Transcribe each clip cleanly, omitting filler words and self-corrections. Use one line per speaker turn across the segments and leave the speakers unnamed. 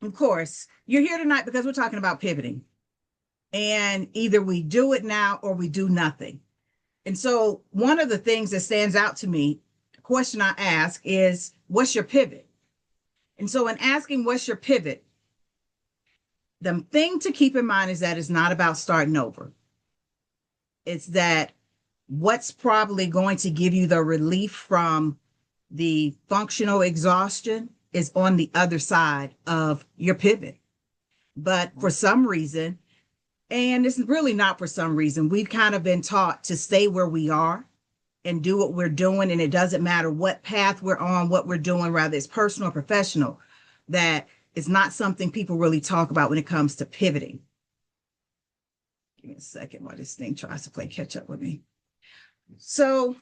Of course, you're here tonight because we're talking about pivoting. And either we do it now or we do nothing. And so, one of the things that stands out to me, the question I ask is, what's your pivot? And so, in asking, what's your pivot? The thing to keep in mind is that it's not about starting over. It's that what's probably going to give you the relief from the functional exhaustion is on the other side of your pivot. But for some reason, and it's really not for some reason, we've kind of been taught to stay where we are and do what we're doing. And it doesn't matter what path we're on, what we're doing, rather it's personal or professional, that is not something people really talk about when it comes to pivoting. Give me a second while this thing tries to play catch up with me. So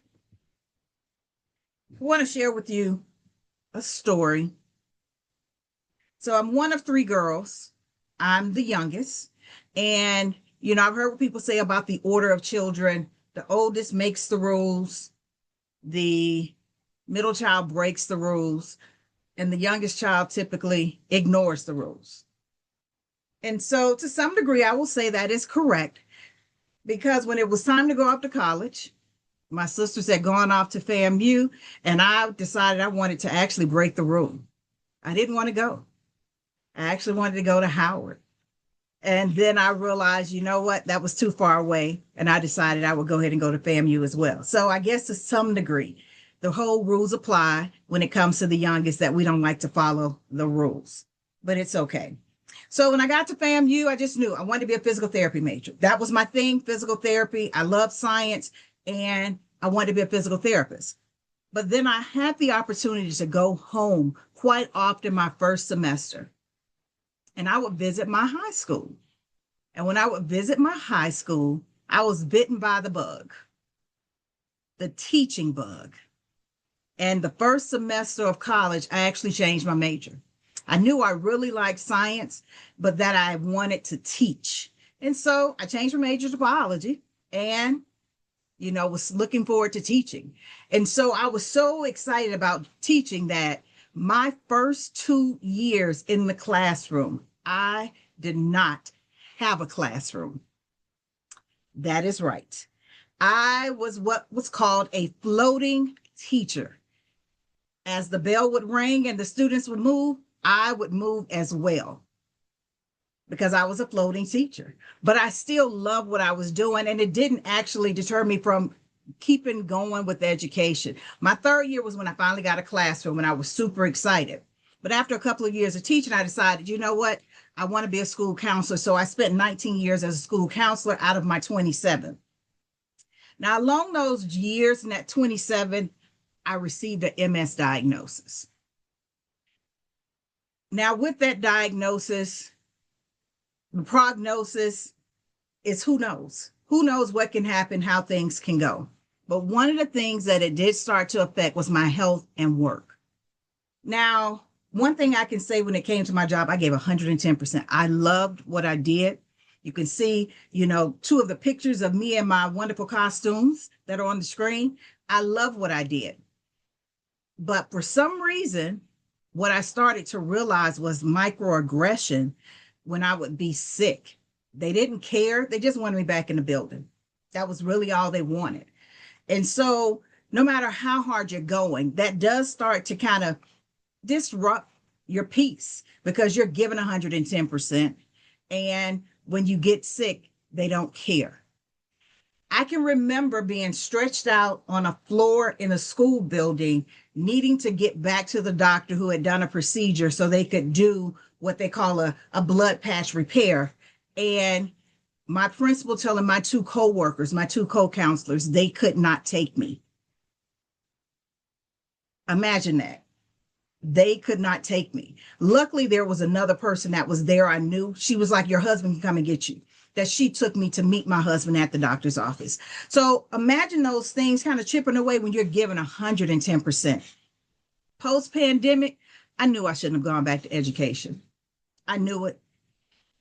I want to share with you a story. So I'm one of three girls. I'm the youngest. And, I've heard what people say about the order of children. The oldest makes the rules, the middle child breaks the rules, and the youngest child typically ignores the rules. And so, to some degree, I will say that is correct because when it was time to go off to college, my sisters had gone off to FAMU, and I decided I wanted to actually break the rule. I didn't want to go. I actually wanted to go to Howard. And then I realized, you know what, that was too far away. And I decided I would go ahead and go to FAMU as well. So I guess to some degree, the whole rules apply when it comes to the youngest, that we don't like to follow the rules, but it's okay. So when I got to FAMU, I just knew I wanted to be a physical therapy major. That was my thing, physical therapy. I love science and I wanted to be a physical therapist. But then I had the opportunity to go home quite often my first semester. And I would visit my high school. And when I would visit my high school, I was bitten by the bug, the teaching bug. And the first semester of college, I actually changed my major. I knew I really liked science, but that I wanted to teach. And so I changed my major to biology and, was looking forward to teaching. And so I was so excited about teaching that my first 2 years in the classroom, I did not have a classroom. That is right. I was what was called a floating teacher. As the bell would ring and the students would move, I would move as well because I was a floating teacher. But I still loved what I was doing, and it didn't actually deter me from keeping going with education. My third year was when I finally got a classroom, and I was super excited. But after a couple of years of teaching, I decided, you know what? I want to be a school counselor. So I spent 19 years as a school counselor out of my 27. Now, along those years in that 27, I received an MS diagnosis. Now, with that diagnosis, the prognosis is who knows? Who knows what can happen, how things can go. But one of the things that it did start to affect was my health and work. Now, one thing I can say when it came to my job, I gave 110%. I loved what I did. You can see, two of the pictures of me in my wonderful costumes that are on the screen. I love what I did. But for some reason, what I started to realize was microaggression when I would be sick. They didn't care. They just wanted me back in the building. That was really all they wanted. And so no matter how hard you're going, that does start to kind of disrupt your peace because you're giving 110%. And when you get sick, they don't care. I can remember being stretched out on a floor in a school building, needing to get back to the doctor who had done a procedure so they could do what they call a blood patch repair. And my principal telling my two co-workers, my two co-counselors, they could not take me. Imagine that. They could not take me. Luckily, there was another person that was there. I knew. She was like, your husband can come and get you. That she took me to meet my husband at the doctor's office. So imagine those things kind of chipping away when you're given 110%. Post-pandemic, I knew I shouldn't have gone back to education. I knew it.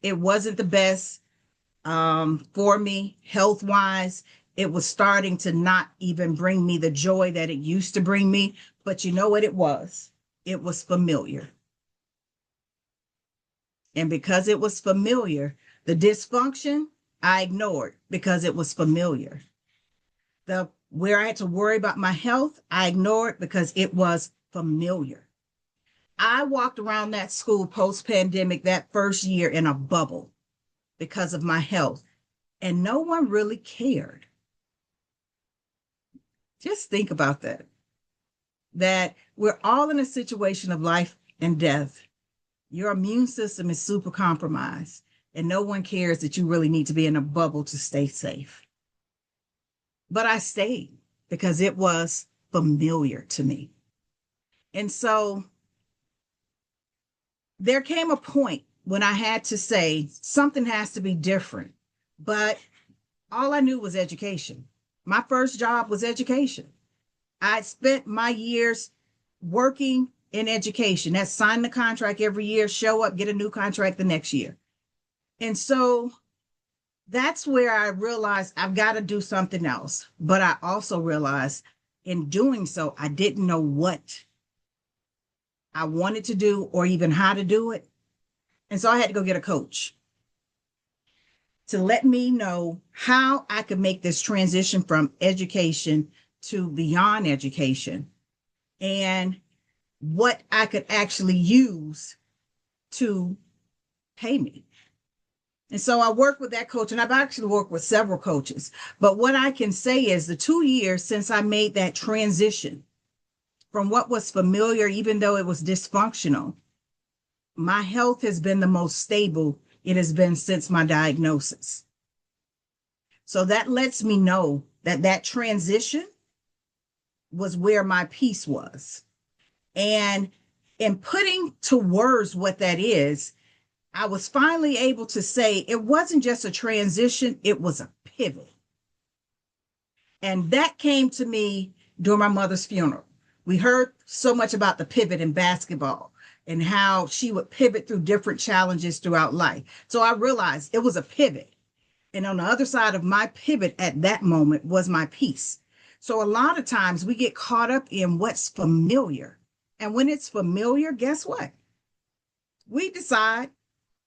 It wasn't the best for me health-wise. It was starting to not even bring me the joy that it used to bring me. But you know what it was? It was familiar. And because it was familiar, the dysfunction I ignored because it was familiar. The where I had to worry about my health, I ignored because it was familiar. I walked around that school post pandemic that first year in a bubble because of my health, and no one really cared. Just think about that. That we're all in a situation of life and death. Your immune system is super compromised, and no one cares that you really need to be in a bubble to stay safe. But I stayed because it was familiar to me. And so there came a point when I had to say something has to be different. But all I knew was education. My first job was education. I spent my years working in education. That's sign the contract every year, show up, get a new contract the next year. And so that's where I realized I've got to do something else. But I also realized in doing so, I didn't know what I wanted to do or even how to do it. And so I had to go get a coach to let me know how I could make this transition from education to beyond education and what I could actually use to pay me. And so I worked with that coach, and I've actually worked with several coaches. But what I can say is the 2 years since I made that transition from what was familiar, even though it was dysfunctional, my health has been the most stable it has been since my diagnosis. So that lets me know that that transition was where my peace was. And in putting to words what that is, I was finally able to say it wasn't just a transition, it was a pivot. And that came to me during my mother's funeral. We heard so much about the pivot in basketball and how she would pivot through different challenges throughout life. So I realized it was a pivot. And on the other side of my pivot at that moment was my peace. So a lot of times we get caught up in what's familiar. And when it's familiar, guess what? We decide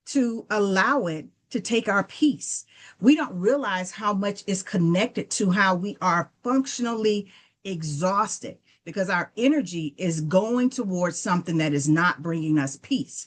to allow it to take our peace. We don't realize how much is connected to how we are functionally exhausted because our energy is going towards something that is not bringing us peace.